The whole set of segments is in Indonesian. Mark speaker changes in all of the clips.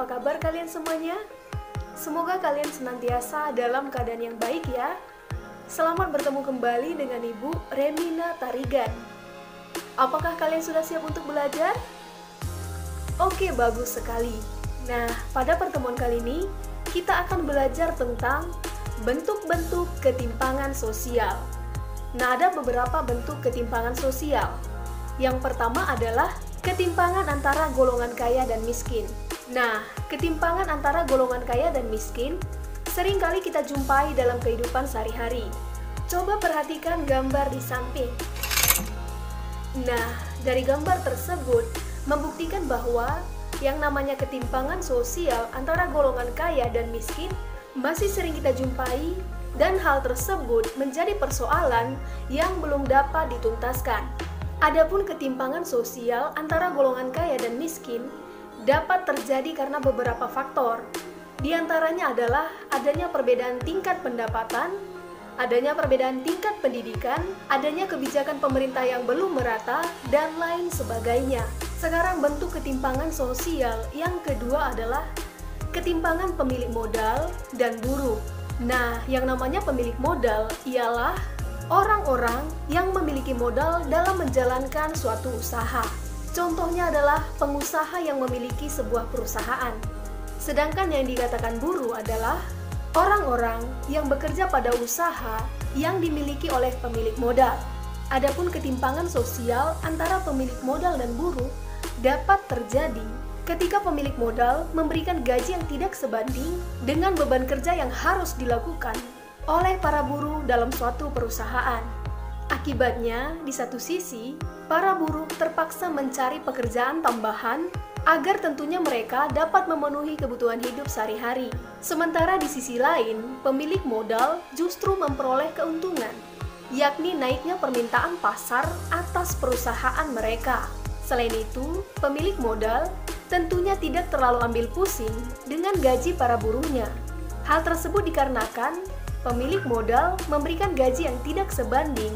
Speaker 1: apa kabar kalian semuanya? Semoga kalian senantiasa dalam keadaan yang baik ya. Selamat bertemu kembali dengan Ibu Remina Tarigan. Apakah kalian sudah siap untuk belajar? Oke, bagus sekali. Nah, pada pertemuan kali ini, kita akan belajar tentang bentuk-bentuk ketimpangan sosial. Nah, ada beberapa bentuk ketimpangan sosial. Yang pertama adalah ketimpangan antara golongan kaya dan miskin. Nah, ketimpangan antara golongan kaya dan miskin seringkali kita jumpai dalam kehidupan sehari-hari. Coba perhatikan gambar di samping. Nah, dari gambar tersebut membuktikan bahwa yang namanya ketimpangan sosial antara golongan kaya dan miskin masih sering kita jumpai, dan hal tersebut menjadi persoalan yang belum dapat dituntaskan. Adapun ketimpangan sosial antara golongan kaya dan miskin dapat terjadi karena beberapa faktor. Di antaranya adalah adanya perbedaan tingkat pendapatan, adanya perbedaan tingkat pendidikan, adanya kebijakan pemerintah yang belum merata, dan lain sebagainya. Sekarang bentuk ketimpangan sosial yang kedua adalah ketimpangan pemilik modal dan buruh. Nah, yang namanya pemilik modal ialah orang-orang yang memiliki modal dalam menjalankan suatu usaha. Contohnya adalah pengusaha yang memiliki sebuah perusahaan. Sedangkan yang dikatakan buruh adalah orang-orang yang bekerja pada usaha yang dimiliki oleh pemilik modal. Adapun ketimpangan sosial antara pemilik modal dan buruh dapat terjadi ketika pemilik modal memberikan gaji yang tidak sebanding dengan beban kerja yang harus dilakukan oleh para buruh dalam suatu perusahaan. Akibatnya, di satu sisi, para buruh terpaksa mencari pekerjaan tambahan agar tentunya mereka dapat memenuhi kebutuhan hidup sehari-hari. Sementara di sisi lain, pemilik modal justru memperoleh keuntungan, yakni naiknya permintaan pasar atas perusahaan mereka. Selain itu, pemilik modal tentunya tidak terlalu ambil pusing dengan gaji para buruhnya. Hal tersebut dikarenakan pemilik modal memberikan gaji yang tidak sebanding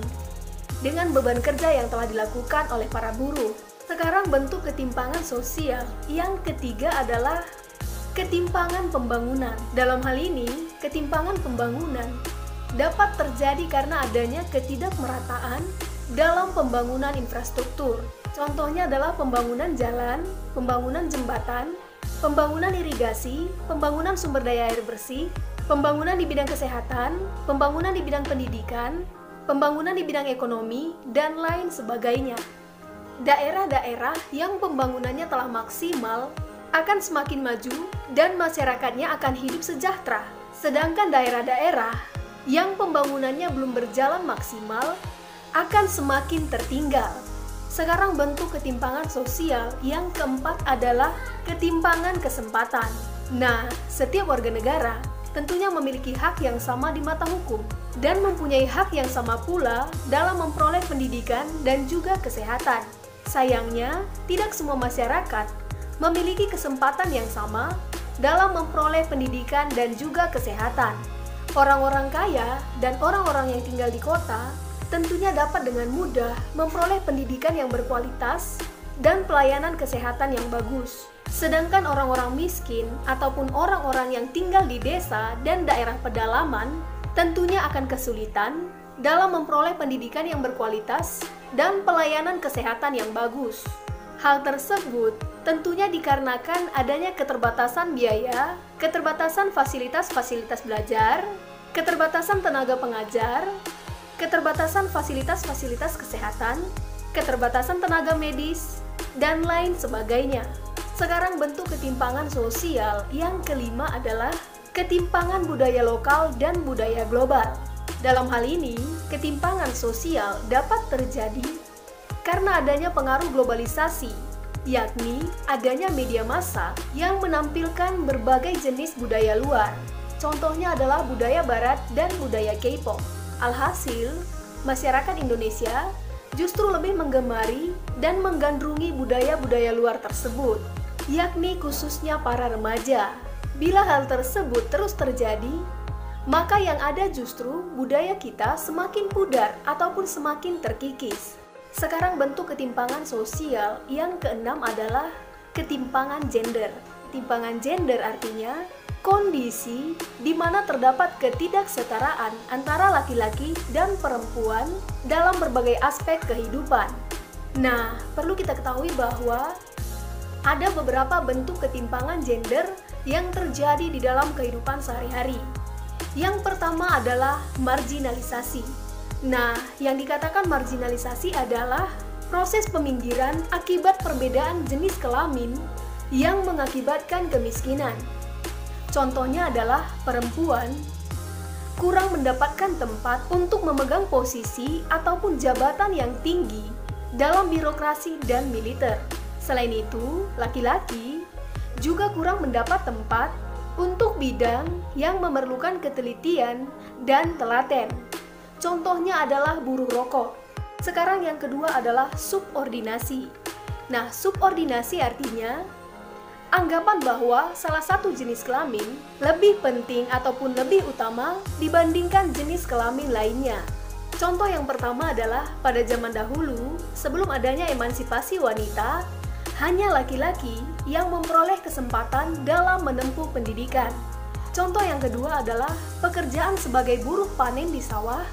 Speaker 1: dengan beban kerja yang telah dilakukan oleh para buruh. Sekarang bentuk ketimpangan sosial yang ketiga adalah ketimpangan pembangunan. Dalam hal ini, ketimpangan pembangunan dapat terjadi karena adanya ketidakmerataan dalam pembangunan infrastruktur. Contohnya adalah pembangunan jalan, pembangunan jembatan, pembangunan irigasi, pembangunan sumber daya air bersih, pembangunan di bidang kesehatan, pembangunan di bidang pendidikan, pembangunan di bidang ekonomi, dan lain sebagainya. Daerah-daerah yang pembangunannya telah maksimal akan semakin maju dan masyarakatnya akan hidup sejahtera. Sedangkan daerah-daerah yang pembangunannya belum berjalan maksimal akan semakin tertinggal. Sekarang bentuk ketimpangan sosial yang keempat adalah ketimpangan kesempatan. Nah, setiap warga negara tentunya memiliki hak yang sama di mata hukum dan mempunyai hak yang sama pula dalam memperoleh pendidikan dan juga kesehatan. Sayangnya, tidak semua masyarakat memiliki kesempatan yang sama dalam memperoleh pendidikan dan juga kesehatan. Orang-orang kaya dan orang-orang yang tinggal di kota tentunya dapat dengan mudah memperoleh pendidikan yang berkualitas dan pelayanan kesehatan yang bagus. Sedangkan orang-orang miskin ataupun orang-orang yang tinggal di desa dan daerah pedalaman tentunya akan kesulitan dalam memperoleh pendidikan yang berkualitas dan pelayanan kesehatan yang bagus. Hal tersebut tentunya dikarenakan adanya keterbatasan biaya, keterbatasan fasilitas-fasilitas belajar, keterbatasan tenaga pengajar, keterbatasan fasilitas-fasilitas kesehatan, keterbatasan tenaga medis, dan lain sebagainya. Sekarang bentuk ketimpangan sosial yang kelima adalah ketimpangan budaya lokal dan budaya global. Dalam hal ini, ketimpangan sosial dapat terjadi karena adanya pengaruh globalisasi, yakni adanya media massa yang menampilkan berbagai jenis budaya luar. Contohnya adalah budaya barat dan budaya K-pop. Alhasil, masyarakat Indonesia justru lebih menggemari dan menggandrungi budaya-budaya luar tersebut, yakni khususnya para remaja. Bila hal tersebut terus terjadi, maka yang ada justru budaya kita semakin pudar ataupun semakin terkikis. Sekarang bentuk ketimpangan sosial yang keenam adalah ketimpangan gender. ketimpangan gender artinya kondisi di mana terdapat ketidaksetaraan antara laki-laki dan perempuan dalam berbagai aspek kehidupan. Nah, perlu kita ketahui bahwa ada beberapa bentuk ketimpangan gender yang terjadi di dalam kehidupan sehari-hari. Yang pertama adalah marginalisasi. Nah, yang dikatakan marginalisasi adalah proses peminggiran akibat perbedaan jenis kelamin yang mengakibatkan kemiskinan. Contohnya adalah perempuan kurang mendapatkan tempat untuk memegang posisi ataupun jabatan yang tinggi dalam birokrasi dan militer. Selain itu, laki-laki juga kurang mendapat tempat untuk bidang yang memerlukan ketelitian dan telaten. Contohnya adalah buruh rokok. Sekarang yang kedua adalah subordinasi. Nah, subordinasi artinya anggapan bahwa salah satu jenis kelamin lebih penting ataupun lebih utama dibandingkan jenis kelamin lainnya. Contoh yang pertama adalah pada zaman dahulu, sebelum adanya emansipasi wanita, hanya laki-laki yang memperoleh kesempatan dalam menempuh pendidikan. Contoh yang kedua adalah pekerjaan sebagai buruh panen di sawah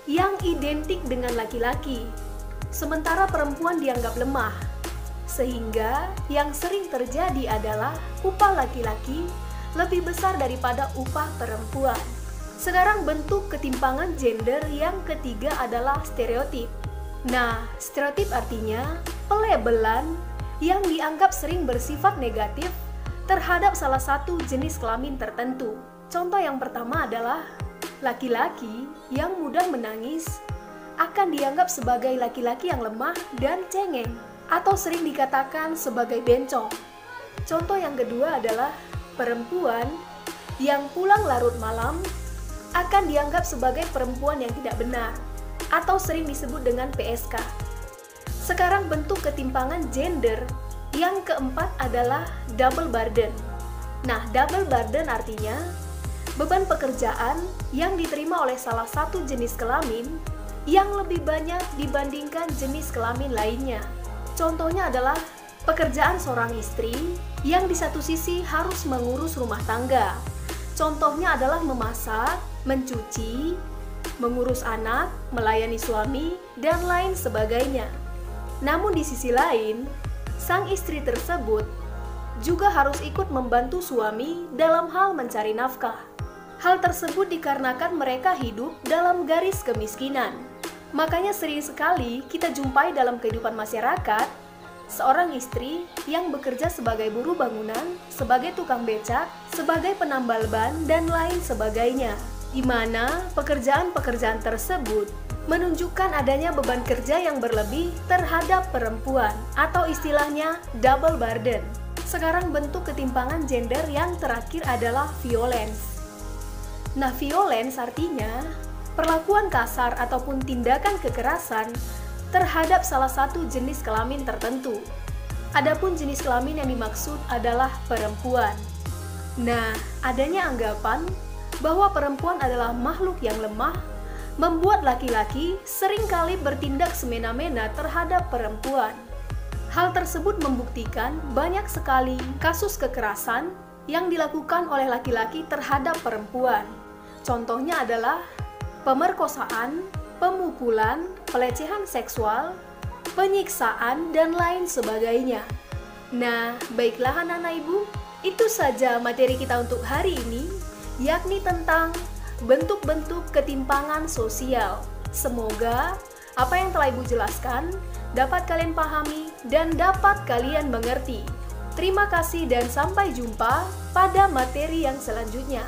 Speaker 1: yang identik dengan laki-laki, sementara perempuan dianggap lemah, sehingga yang sering terjadi adalah upah laki-laki lebih besar daripada upah perempuan. Sekarang bentuk ketimpangan gender yang ketiga adalah stereotip. Nah, stereotip artinya pelabelan yang dianggap sering bersifat negatif terhadap salah satu jenis kelamin tertentu. Contoh yang pertama adalah laki-laki yang mudah menangis akan dianggap sebagai laki-laki yang lemah dan cengeng, atau sering dikatakan sebagai bencong. Contoh yang kedua adalah perempuan yang pulang larut malam akan dianggap sebagai perempuan yang tidak benar, atau sering disebut dengan PSK. Sekarang bentuk ketimpangan gender yang keempat adalah double burden. Nah, double burden artinya beban pekerjaan yang diterima oleh salah satu jenis kelamin yang lebih banyak dibandingkan jenis kelamin lainnya. Contohnya adalah pekerjaan seorang istri yang di satu sisi harus mengurus rumah tangga. Contohnya adalah memasak, mencuci, mengurus anak, melayani suami, dan lain sebagainya. Namun di sisi lain, sang istri tersebut juga harus ikut membantu suami dalam hal mencari nafkah. Hal tersebut dikarenakan mereka hidup dalam garis kemiskinan. Makanya sering sekali kita jumpai dalam kehidupan masyarakat seorang istri yang bekerja sebagai buruh bangunan, sebagai tukang becak, sebagai penambal ban, dan lain sebagainya, di mana pekerjaan-pekerjaan tersebut menunjukkan adanya beban kerja yang berlebih terhadap perempuan, atau istilahnya double burden. Sekarang bentuk ketimpangan gender yang terakhir adalah violence. Nah, violence artinya perlakuan kasar ataupun tindakan kekerasan terhadap salah satu jenis kelamin tertentu. Adapun jenis kelamin yang dimaksud adalah perempuan. Nah, adanya anggapan bahwa perempuan adalah makhluk yang lemah, membuat laki-laki seringkali bertindak semena-mena terhadap perempuan. Hal tersebut membuktikan banyak sekali kasus kekerasan yang dilakukan oleh laki-laki terhadap perempuan. Contohnya adalah pemerkosaan, pemukulan, pelecehan seksual, penyiksaan, dan lain sebagainya. Nah, baiklah anak-anak ibu, itu saja materi kita untuk hari ini, yakni tentang bentuk-bentuk ketimpangan sosial. Semoga apa yang telah ibu jelaskan dapat kalian pahami dan dapat kalian mengerti. Terima kasih dan sampai jumpa pada materi yang selanjutnya.